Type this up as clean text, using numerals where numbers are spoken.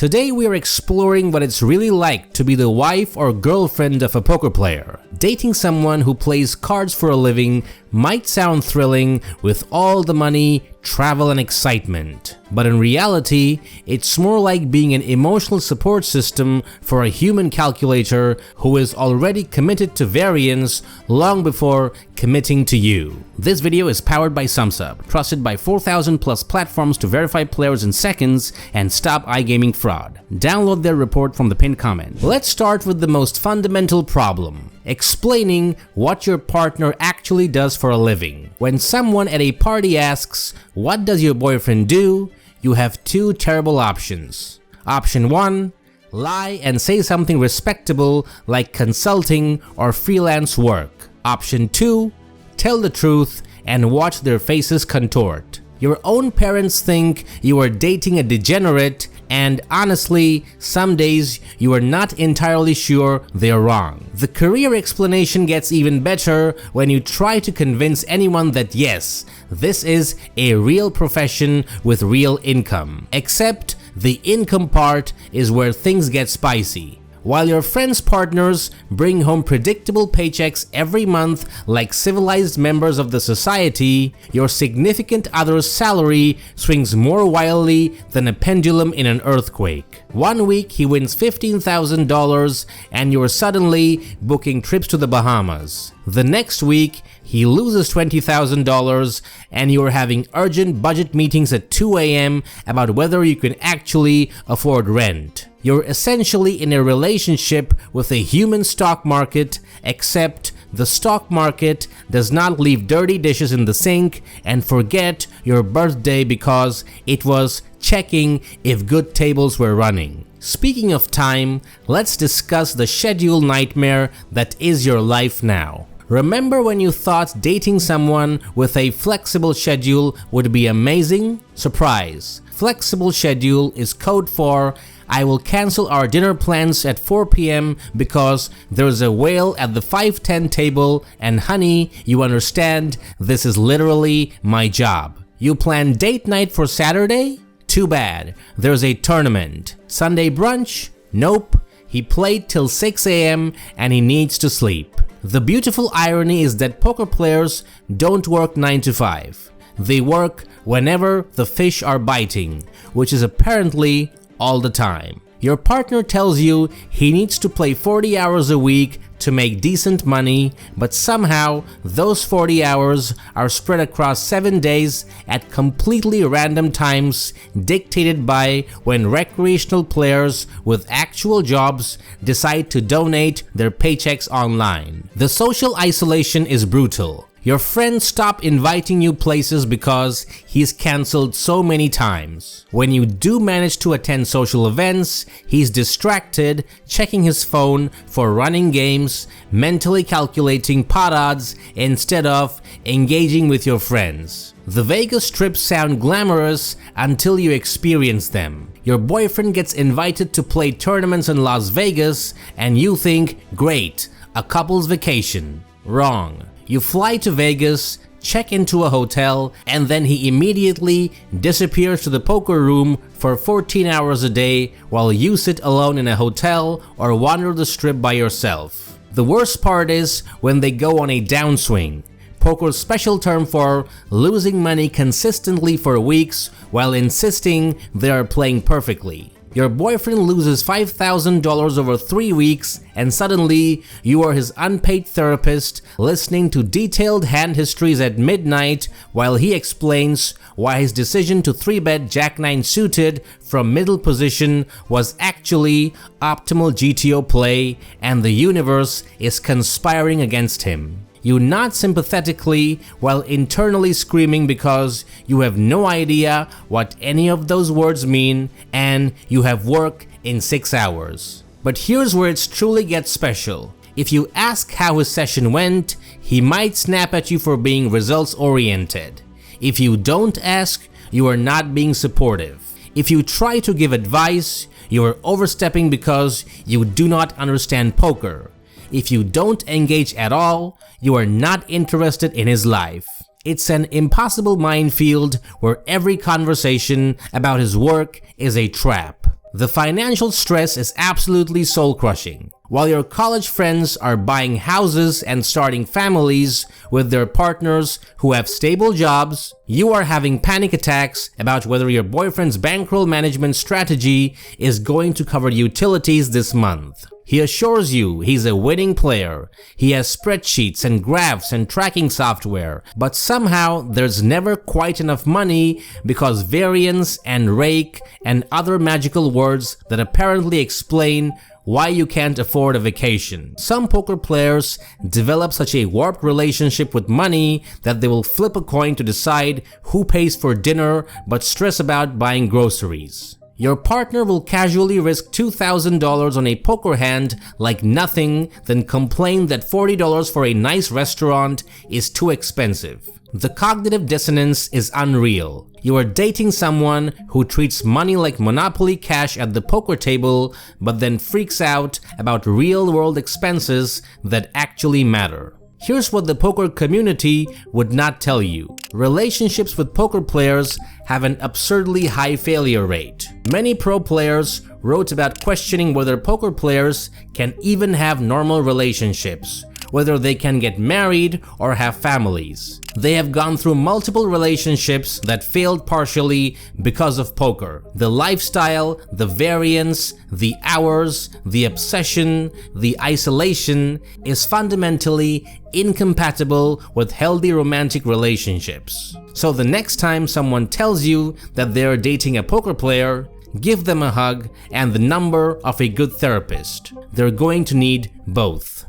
Today we are exploring what it's really like to be the wife or girlfriend of a poker player. Dating someone who plays cards for a living might sound thrilling with all the money, travel and excitement. But in reality, it's more like being an emotional support system for a human calculator who is already committed to variance long before committing to you. This video is powered by SumsUp, trusted by 4,000 plus platforms to verify players in seconds and stop iGaming fraud. Download their report from the pinned comment. Let's start with the most fundamental problem: explaining what your partner actually does for a living. When someone at a party asks, "What does your boyfriend do?" you have two terrible options. Option 1, lie and say something respectable like consulting or freelance work. Option 2, tell the truth and watch their faces contort. Your own parents think you are dating a degenerate, and honestly, some days you are not entirely sure they're wrong. The career explanation gets even better when you try to convince anyone that yes, this is a real profession with real income. Except the income part is where things get spicy. While your friends' partners bring home predictable paychecks every month like civilized members of the society, your significant other's salary swings more wildly than a pendulum in an earthquake. One week he wins $15,000 and you're suddenly booking trips to the Bahamas. The next week he loses $20,000 and you're having urgent budget meetings at 2 a.m. about whether you can actually afford rent. You're essentially in a relationship with a human stock market, except the stock market does not leave dirty dishes in the sink and forget your birthday because it was checking if good tables were running. Speaking of time, let's discuss the schedule nightmare that is your life now. Remember when you thought dating someone with a flexible schedule would be amazing? Surprise! Flexible schedule is code for "I will cancel our dinner plans at 4 p.m. because there's a whale at the 5:10 table and honey, you understand, this is literally my job." You plan date night for Saturday? Too bad, there's a tournament. Sunday brunch? Nope, he played till 6 a.m. and he needs to sleep. The beautiful irony is that poker players don't work 9 to 5. They work whenever the fish are biting, which is apparently all the time. Your partner tells you he needs to play 40 hours a week to make decent money, but somehow those 40 hours are spread across 7 days at completely random times dictated by when recreational players with actual jobs decide to donate their paychecks online. The social isolation is brutal. Your friends stop inviting you places because he's cancelled so many times. When you do manage to attend social events, he's distracted, checking his phone for running games, mentally calculating pot odds instead of engaging with your friends. The Vegas trips sound glamorous until you experience them. Your boyfriend gets invited to play tournaments in Las Vegas and you think, great, a couple's vacation. Wrong. You fly to Vegas, check into a hotel, and then he immediately disappears to the poker room for 14 hours a day while you sit alone in a hotel or wander the strip by yourself. The worst part is when they go on a downswing, poker's special term for losing money consistently for weeks while insisting they are playing perfectly. Your boyfriend loses $5,000 over 3 weeks and suddenly you are his unpaid therapist listening to detailed hand histories at midnight while he explains why his decision to 3-bet Jack-9 suited from middle position was actually optimal GTO play and the universe is conspiring against him. You nod sympathetically while internally screaming because you have no idea what any of those words mean and you have work in 6 hours. But here's where it truly gets special. If you ask how his session went, he might snap at you for being results oriented. If you don't ask, you are not being supportive. If you try to give advice, you are overstepping because you do not understand poker. If you don't engage at all, you are not interested in his life. It's an impossible minefield where every conversation about his work is a trap. The financial stress is absolutely soul-crushing. While your college friends are buying houses and starting families with their partners who have stable jobs, you are having panic attacks about whether your boyfriend's bankroll management strategy is going to cover utilities this month. He assures you he's a winning player. He has spreadsheets and graphs and tracking software, but somehow there's never quite enough money because variance and rake and other magical words that apparently explain why you can't afford a vacation. Some poker players develop such a warped relationship with money that they will flip a coin to decide who pays for dinner but stress about buying groceries. Your partner will casually risk $2,000 on a poker hand like nothing, then complain that $40 for a nice restaurant is too expensive. The cognitive dissonance is unreal. You are dating someone who treats money like Monopoly cash at the poker table, but then freaks out about real-world expenses that actually matter. Here's what the poker community would not tell you. Relationships with poker players have an absurdly high failure rate. Many pro players wrote about questioning whether poker players can even have normal relationships, whether they can get married or have families. They have gone through multiple relationships that failed partially because of poker. The lifestyle, the variance, the hours, the obsession, the isolation is fundamentally incompatible with healthy romantic relationships. So the next time someone tells you that they're dating a poker player, give them a hug and the number of a good therapist. They're going to need both.